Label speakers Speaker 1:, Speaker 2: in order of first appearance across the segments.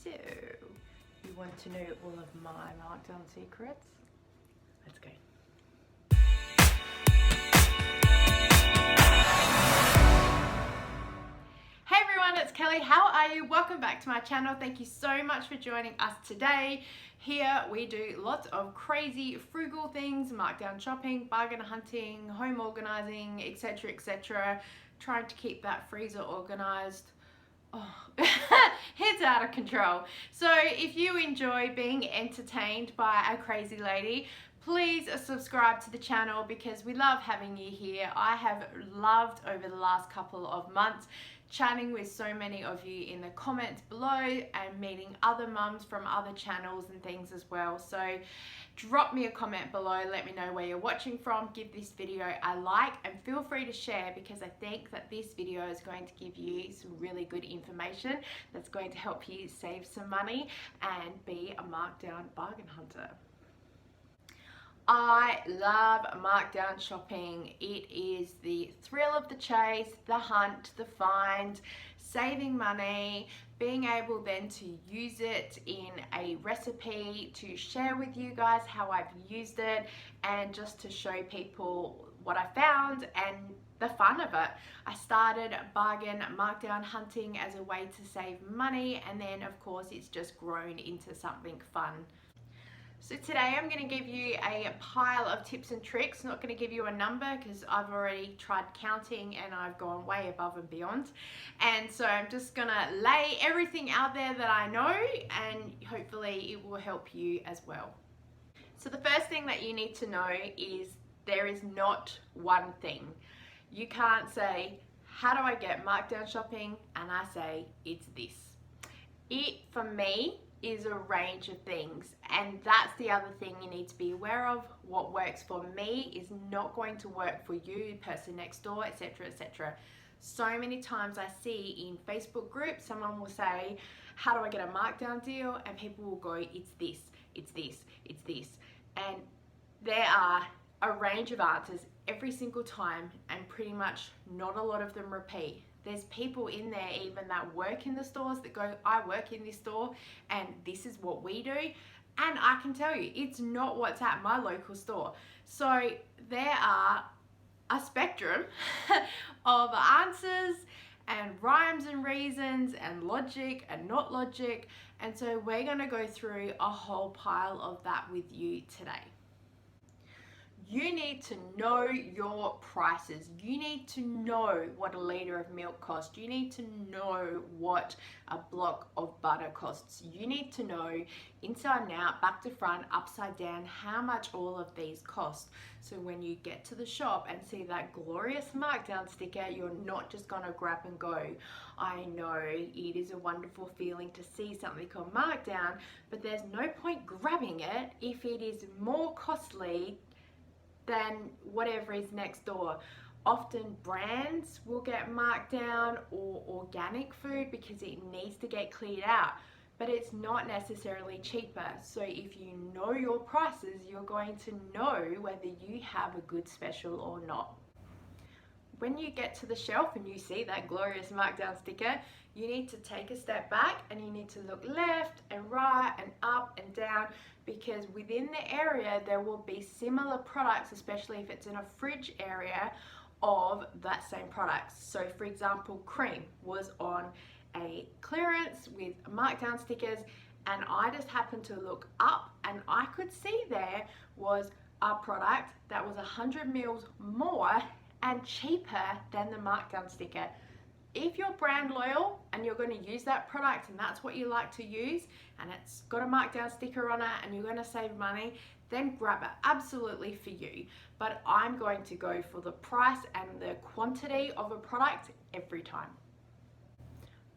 Speaker 1: So, you want to know all of my markdown secrets? Let's go. Hey everyone, it's Kelly. How are you? Welcome back to my channel. Thank you so much for joining us today. Here we do lots of crazy frugal things, markdown shopping, bargain hunting, home organizing, etc, etc. Trying to keep that freezer organized. Oh, it's out of control. So if you enjoy being entertained by a crazy lady, please subscribe to the channel because we love having you here. I have loved over the last couple of months chatting with so many of you in the comments below and meeting other mums from other channels and things as well. So drop me a comment below, let me know where you're watching from, give this video a like and feel free to share because I think that this video is going to give you some really good information that's going to help you save some money and be a markdown bargain hunter. I love markdown shopping. It is the thrill of the chase, the hunt, the find, saving money, being able then to use it in a recipe to share with you guys how I've used it and just to show people what I found and the fun of it. I started bargain markdown hunting as a way to save money and then of course it's just grown into something fun. So today I'm going to give you a pile of tips and tricks. I'm not going to give you a number because I've already tried counting and I've gone way above and beyond. And so I'm just going to lay everything out there that I know and hopefully it will help you as well. So the first thing that you need to know is there is not one thing. You can't say, how do I get markdown shopping? And I say, it's this. It, for me, is a range of things, and that's the other thing you need to be aware of. What works for me is not going to work for you, person next door, etc, etc. So many times I see in Facebook groups someone will say, how do I get a markdown deal? And people will go, it's this, it's this, it's this. And there are a range of answers every single time and pretty much not a lot of them repeat. There's people in there even that work in the stores that go, I work in this store and this is what we do. And I can tell you, it's not what's at my local store. So there are a spectrum of answers and rhymes and reasons and logic and not logic. And so we're gonna go through a whole pile of that with you today. You need to know your prices. You need to know what a litre of milk costs. You need to know what a block of butter costs. You need to know inside and out, back to front, upside down, how much all of these cost. So when you get to the shop and see that glorious markdown sticker, you're not just gonna grab and go. I know it is a wonderful feeling to see something called markdown, but there's no point grabbing it if it is more costly than whatever is next door. Often brands will get marked down or organic food because it needs to get cleared out, but it's not necessarily cheaper. So if you know your prices, you're going to know whether you have a good special or not. When you get to the shelf and you see that glorious markdown sticker, you need to take a step back and you need to look left and right and up and down because within the area there will be similar products, especially if it's in a fridge area of that same product. So for example, cream was on a clearance with markdown stickers and I just happened to look up and I could see there was a product that was 100 mils more and cheaper than the markdown sticker. If you're brand loyal and you're going to use that product and that's what you like to use and it's got a markdown sticker on it and you're going to save money, then grab it, absolutely for you. But I'm going to go for the price and the quantity of a product every time.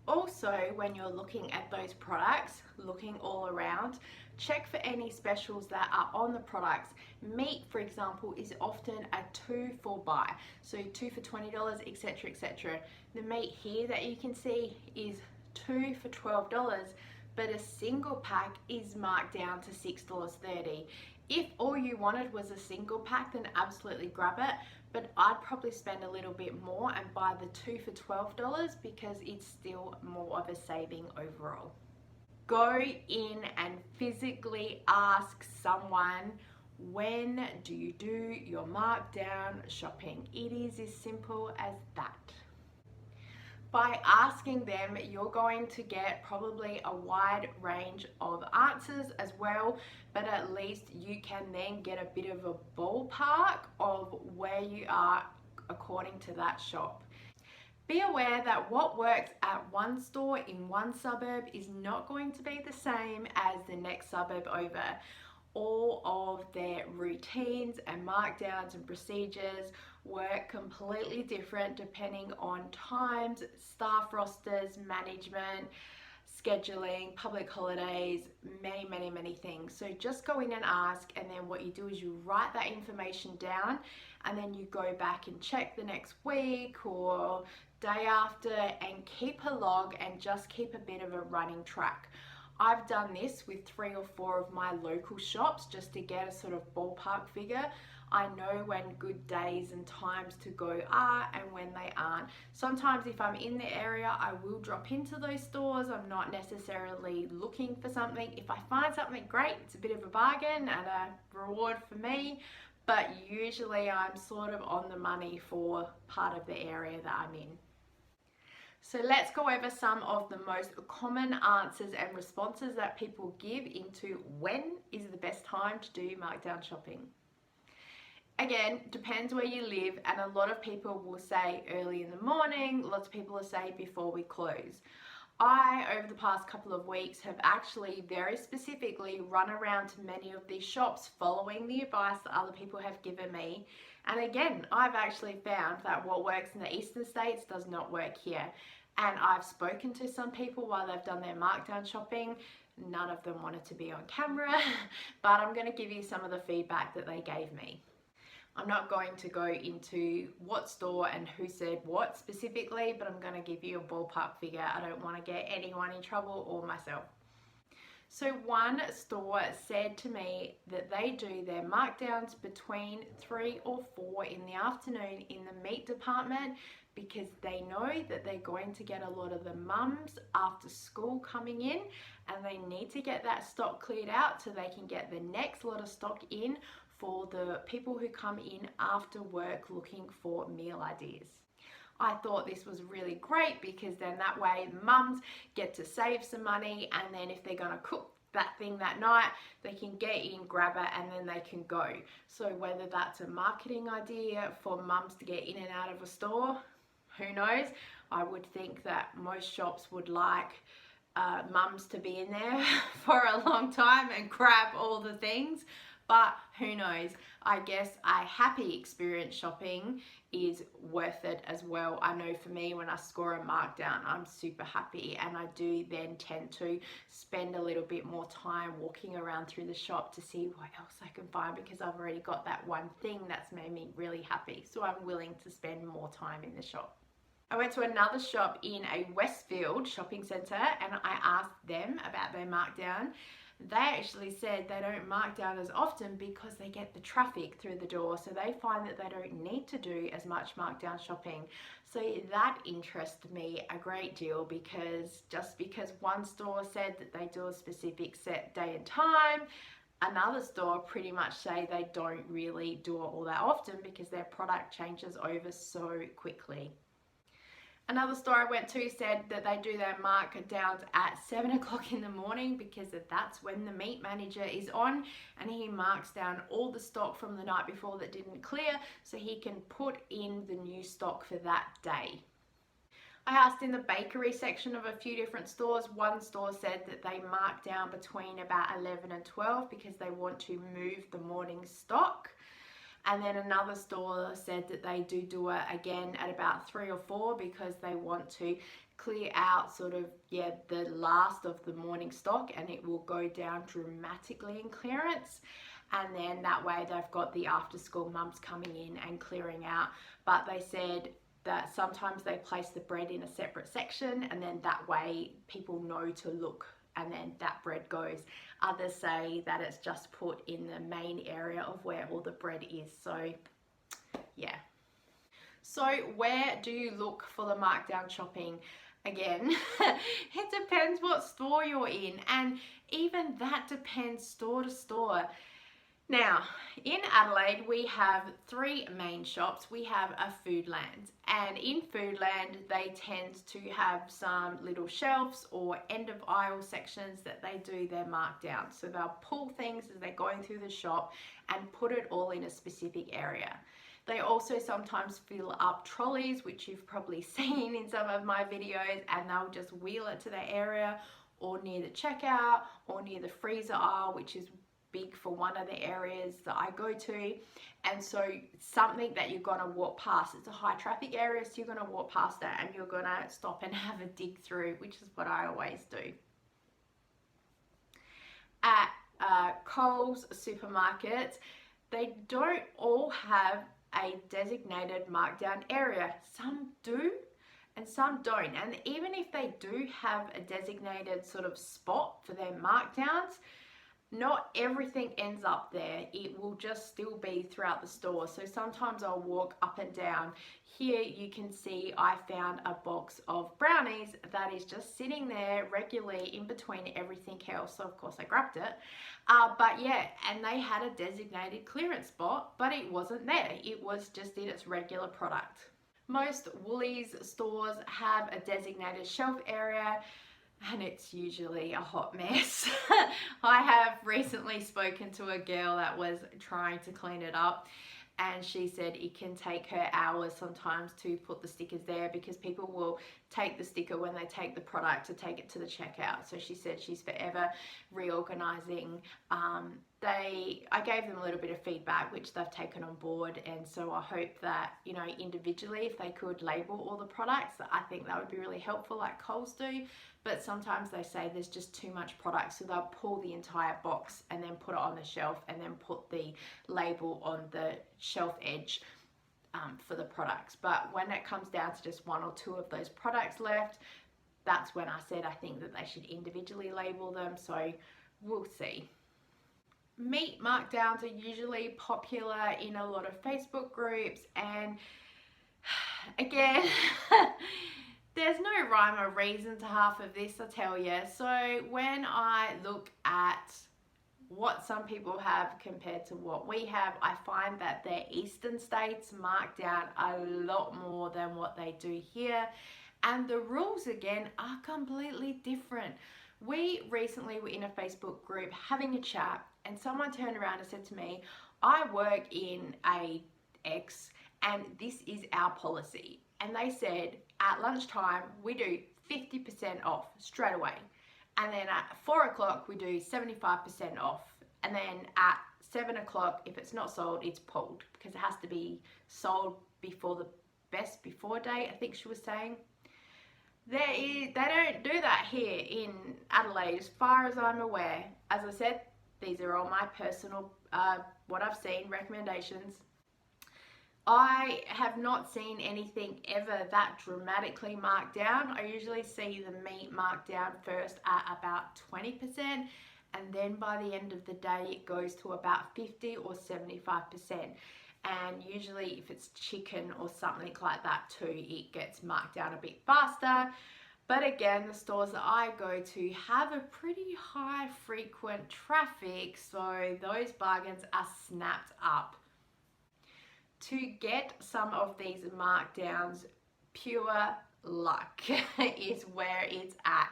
Speaker 1: Also, when you're looking at those products, looking all around, check for any specials that are on the products. Meat, for example, is often a 2 for buy. So 2 for $20, etc, etc. The meat here that you can see is 2 for $12, but a single pack is marked down to $6.30. If all you wanted was a single pack, then absolutely grab it. But I'd probably spend a little bit more and buy the 2 for $12 because it's still more of a saving overall. Go in and physically ask someone, when do you do your markdown shopping? It is as simple as that. By asking them, you're going to get probably a wide range of answers as well, but at least you can then get a bit of a ballpark of where you are according to that shop. Be aware that what works at one store in one suburb is not going to be the same as the next suburb over. All of their routines and markdowns and procedures work completely different depending on times, staff rosters, management, scheduling, public holidays, many things. So just go in and ask, and then what you do is you write that information down, and then you go back and check the next week or day after and keep a log and just keep a bit of a running track. I've done this with 3 or 4 of my local shops just to get a sort of ballpark figure. I know when good days and times to go are and when they aren't. Sometimes if I'm in the area, I will drop into those stores. I'm not necessarily looking for something. If I find something great, it's a bit of a bargain and a reward for me, but usually I'm sort of on the money for part of the area that I'm in. So let's go over some of the most common answers and responses that people give into when is the best time to do markdown shopping. Again, depends where you live, and a lot of people will say early in the morning, lots of people will say before we close. I, over the past couple of weeks, have actually very specifically run around to many of these shops following the advice that other people have given me. And again, I've actually found that what works in the eastern states does not work here. And I've spoken to some people while they've done their markdown shopping. None of them wanted to be on camera, but I'm going to give you some of the feedback that they gave me. I'm not going to go into what store and who said what specifically, but I'm going to give you a ballpark figure. I don't want to get anyone in trouble or myself. So one store said to me that they do their markdowns between 3 or 4 in the afternoon in the meat department, because they know that they're going to get a lot of the mums after school coming in, and they need to get that stock cleared out so they can get the next lot of stock in for the people who come in after work looking for meal ideas. I thought this was really great because then that way mums get to save some money, and then if they're going to cook that thing that night, they can get in, grab it, and then they can go. So whether that's a marketing idea for mums to get in and out of a store, who knows? I would think that most shops would like mums to be in there for a long time and grab all the things, but who knows? I guess a happy experience shopping is worth it as well. I know for me, when I score a markdown, I'm super happy, and I do then tend to spend a little bit more time walking around through the shop to see what else I can find, because I've already got that one thing that's made me really happy, so I'm willing to spend more time in the shop. I went to another shop in a Westfield shopping centre and I asked them about their markdown. They actually said they don't mark down as often because they get the traffic through the door, so they find that they don't need to do as much markdown shopping. So that interested me a great deal, because just because one store said that they do a specific set day and time, another store pretty much say they don't really do it all that often because their product changes over so quickly. Another store I went to said that they do their markdowns at 7 o'clock in the morning because that's when the meat manager is on, and he marks down all the stock from the night before that didn't clear so he can put in the new stock for that day. I asked in the bakery section of a few different stores. One store said that they mark down between about 11 and 12 because they want to move the morning stock. And then another store said that they do it again at about 3 or 4 because they want to clear out sort of, the last of the morning stock, and it will go down dramatically in clearance. And then that way they've got the after school mums coming in and clearing out. But they said that sometimes they place the bread in a separate section, and then that way people know to look, and then that bread goes. Others say that it's just put in the main area of where all the bread is. So yeah. So where do you look for the markdown shopping? Again, it depends what store you're in, and even that depends store to store. Now, in Adelaide, we have three main shops. We have a Foodland, and in Foodland, they tend to have some little shelves or end of aisle sections that they do their markdown. So they'll pull things as they're going through the shop and put it all in a specific area. They also sometimes fill up trolleys, which you've probably seen in some of my videos, and they'll just wheel it to the area or near the checkout or near the freezer aisle, which is big for one of the areas that I go to. And so something that you're going to walk past, it's a high traffic area, so you're going to walk past that and you're going to stop and have a dig through, which is what I always do. At Coles supermarkets, they don't all have a designated markdown area. Some do and some don't, and even if they do have a designated sort of spot for their markdowns, not everything ends up there. It will just still be throughout the store. So sometimes I'll walk up and down. Here you can see I found a box of brownies that is just sitting there regularly in between everything else. So of course I grabbed it. But yeah, and they had a designated clearance spot, but it wasn't there. It was just in its regular product. Most Woolies stores have a designated shelf area, and it's usually a hot mess. I have recently spoken to a girl that was trying to clean it up, and she said it can take her hours sometimes to put the stickers there because people will take the sticker when they take the product to take it to the checkout. So she said she's forever reorganizing. I gave them a little bit of feedback which they've taken on board, and so I hope that, you know, individually if they could label all the products, I think that would be really helpful like Coles do. But sometimes they say there's just too much product, so they'll pull the entire box and then put it on the shelf and then put the label on the shelf edge for the products. But when it comes down to just one or two of those products left, that's when I said I think that they should individually label them, so we'll see. Meat markdowns are usually popular in a lot of Facebook groups, and again, there's no rhyme or reason to half of this, I tell you. So when I look at what some people have compared to what we have, I find that their eastern states mark down a lot more than what they do here. And the rules, again, are completely different. We recently were in a Facebook group having a chat, and someone turned around and said to me, I work in a X, and this is our policy. And they said at lunchtime, we do 50% off straight away. And then at 4 o'clock, we do 75% off. And then at 7 o'clock, if it's not sold, it's pulled because it has to be sold before the best before date, I think she was saying. They don't do that here in Adelaide, as far as I'm aware. As I said, these are all my personal, what I've seen, recommendations. I have not seen anything ever that dramatically marked down. I usually see the meat marked down first at about 20%, and then by the end of the day it goes to about 50 or 75%. And usually if it's chicken or something like that too, it gets marked down a bit faster. But again, the stores that I go to have a pretty high frequent traffic, so those bargains are snapped up. To get some of these markdowns, pure luck is where it's at.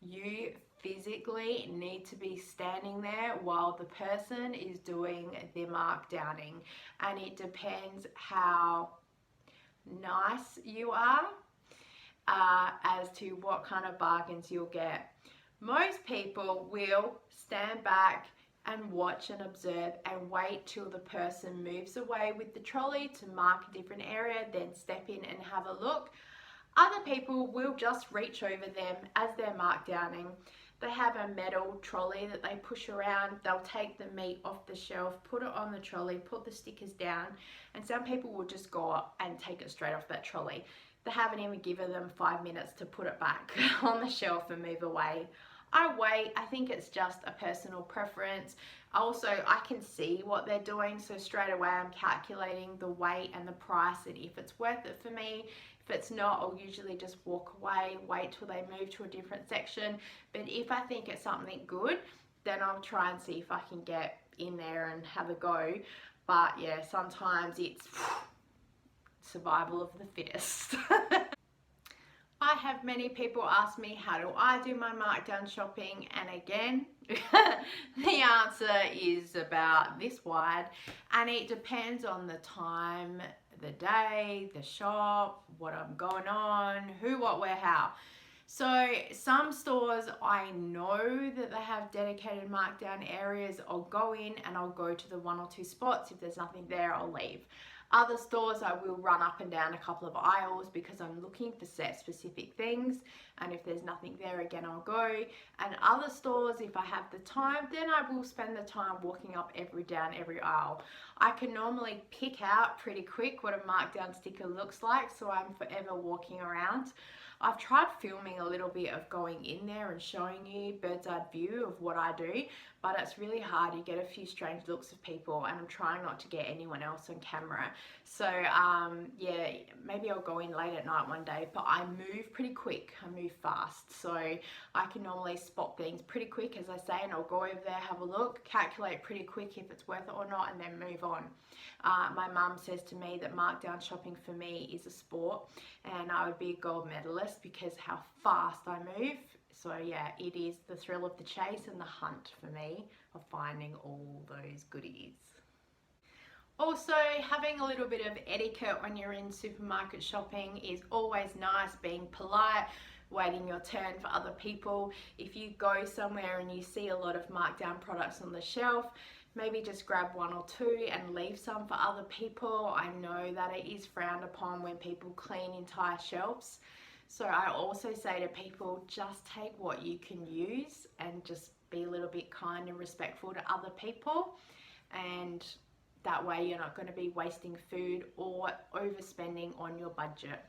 Speaker 1: You physically need to be standing there while the person is doing the markdowning, and it depends how nice you are as to what kind of bargains you'll get. Most people will stand back and watch and observe and wait till the person moves away with the trolley to mark a different area, then step in and have a look. Other people will just reach over them as they're markdowning. They have a metal trolley that they push around. They'll take the meat off the shelf, put it on the trolley, put the stickers down, and some people will just go up and take it straight off that trolley. They haven't even given them 5 minutes to put it back on the shelf and move away. I wait. I think it's just a personal preference. Also, I can see what they're doing, so straight away I'm calculating the weight and the price and if it's worth it for me. If If it's not, I'll usually just walk away, wait till they move to a different section. But if I think it's something good, then I'll try and see if I can get in there and have a go. But yeah, sometimes it's survival of the fittest. I have many people ask me, how do I do my markdown shopping? And again, the answer is about this wide, and it depends on the time, the day, the shop, what I'm going on, who, what, where, how. So some stores, I know that they have dedicated markdown areas. I'll go in and I'll go to the 1 or 2 spots. If there's nothing there, I'll leave. Other stores, I will run up and down a couple of aisles because I'm looking for set specific things, and if there's nothing there, again, I'll go. And other stores, if I have the time, then I will spend the time walking up down every aisle. I can normally pick out pretty quick what a markdown sticker looks like, so I'm forever walking around. I've tried filming a little bit of going in there and showing you bird's eye view of what I do, but it's really hard. You get a few strange looks of people, and I'm trying not to get anyone else on camera. So yeah, maybe I'll go in late at night one day, but I move pretty quick. I move fast, so I can normally spot things pretty quick, as I say, and I'll go over there, have a look, calculate pretty quick if it's worth it or not, and then move on. My mum says to me that markdown shopping for me is a sport, and I would be a gold medalist because how fast I move. So yeah, it is the thrill of the chase and the hunt for me of finding all those goodies. Also, having a little bit of etiquette when you're in supermarket shopping is always nice. Being polite, waiting your turn for other people. If you go somewhere and you see a lot of markdown products on the shelf, maybe just grab 1 or 2 and leave some for other people. I know that it is frowned upon when people clean entire shelves. So I also say to people, just take what you can use and just be a little bit kind and respectful to other people. And that way you're not going to be wasting food or overspending on your budget.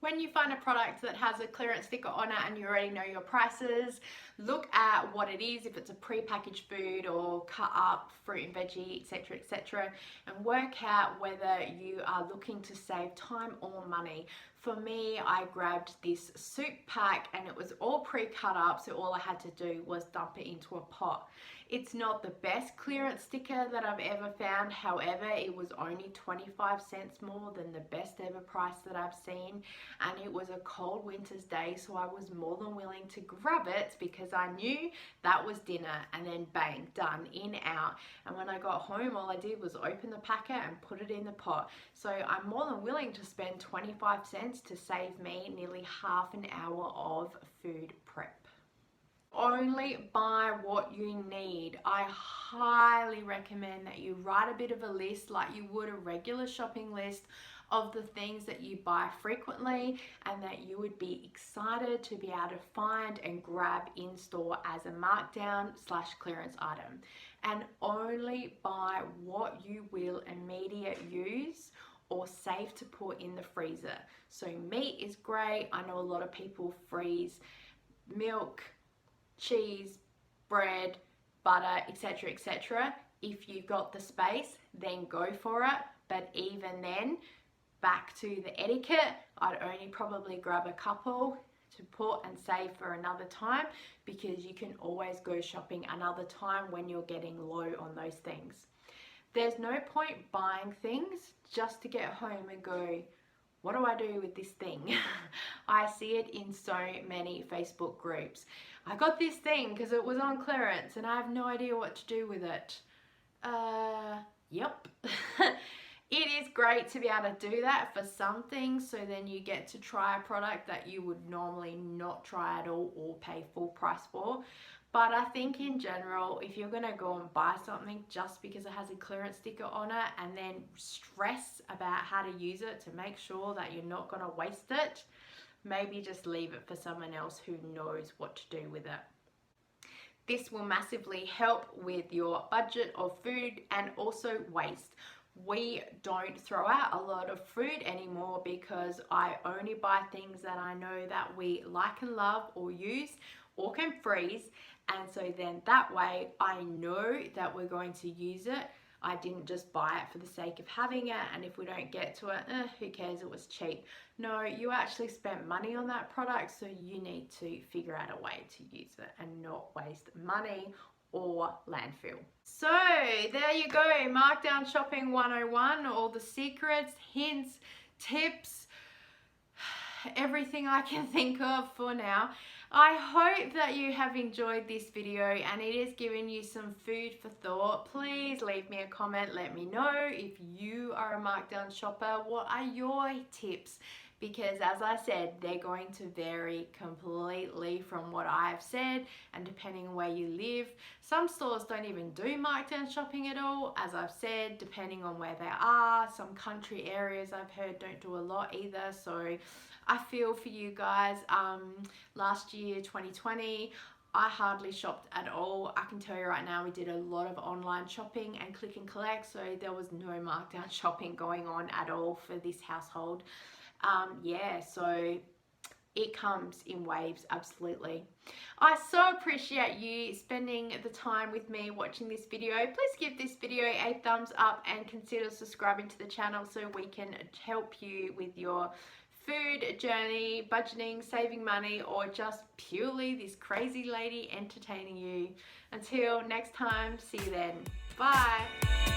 Speaker 1: When you find a product that has a clearance sticker on it and you already know your prices, look at what it is, if it's a pre-packaged food or cut up fruit and veggie, etc., and work out whether you are looking to save time or money. For me, I grabbed this soup pack and it was all pre-cut up, so all I had to do was dump it into a pot. It's not the best clearance sticker that I've ever found. However, it was only 25 cents more than the best ever price that I've seen, and it was a cold winter's day, so I was more than willing to grab it because I knew that was dinner, and then bang, done, in, out. And when I got home, all I did was open the packet and put it in the pot. So I'm more than willing to spend 25 cents to save me nearly half an hour of food prep. Only buy what you need. I highly recommend that you write a bit of a list like you would a regular shopping list of the things that you buy frequently and that you would be excited to be able to find and grab in store as a markdown / clearance item. And only buy what you will immediate use or safe to put in the freezer. So meat is great. I know a lot of people freeze milk, cheese, bread, butter, etc. If you've got the space, then go for it. But even then, back to the etiquette, I'd only probably grab a couple to put and save for another time, because you can always go shopping another time when you're getting low on those things. There's no point buying things just to get home and go, what do I do with this thing? I see it in so many Facebook groups. I got this thing because it was on clearance and I have no idea what to do with it. Yep. It is great to be able to do that for some things, so then you get to try a product that you would normally not try at all or pay full price for. But I think in general, if you're going to go and buy something just because it has a clearance sticker on it and then stress about how to use it to make sure that you're not going to waste it, maybe just leave it for someone else who knows what to do with it. This will massively help with your budget of food and also waste. We don't throw out a lot of food anymore because I only buy things that I know that we like and love or use or can freeze, and so then that way I know that we're going to use it. I didn't just buy it for the sake of having it, and if we don't get to it, who cares, it was cheap. No, you actually spent money on that product, so you need to figure out a way to use it and not waste money or landfill. So there you go, Markdown Shopping 101, all the secrets, hints, tips, everything I can think of for now. I hope that you have enjoyed this video and it has given you some food for thought. Please leave me a comment, let me know if you are a markdown shopper. What are your tips? Because as I said, they're going to vary completely from what I've said and depending on where you live. Some stores don't even do markdown shopping at all, as I've said, depending on where they are. Some country areas I've heard don't do a lot either, so I feel for you guys. Last year, 2020, I hardly shopped at all. I can tell you right now, we did a lot of online shopping and click and collect, so there was no markdown shopping going on at all for this household. Yeah, so it comes in waves, absolutely. I so appreciate you spending the time with me watching this video. Please give this video a thumbs up and consider subscribing to the channel so we can help you with your food journey, budgeting, saving money, or just purely this crazy lady entertaining you. Until next time, see you then. Bye.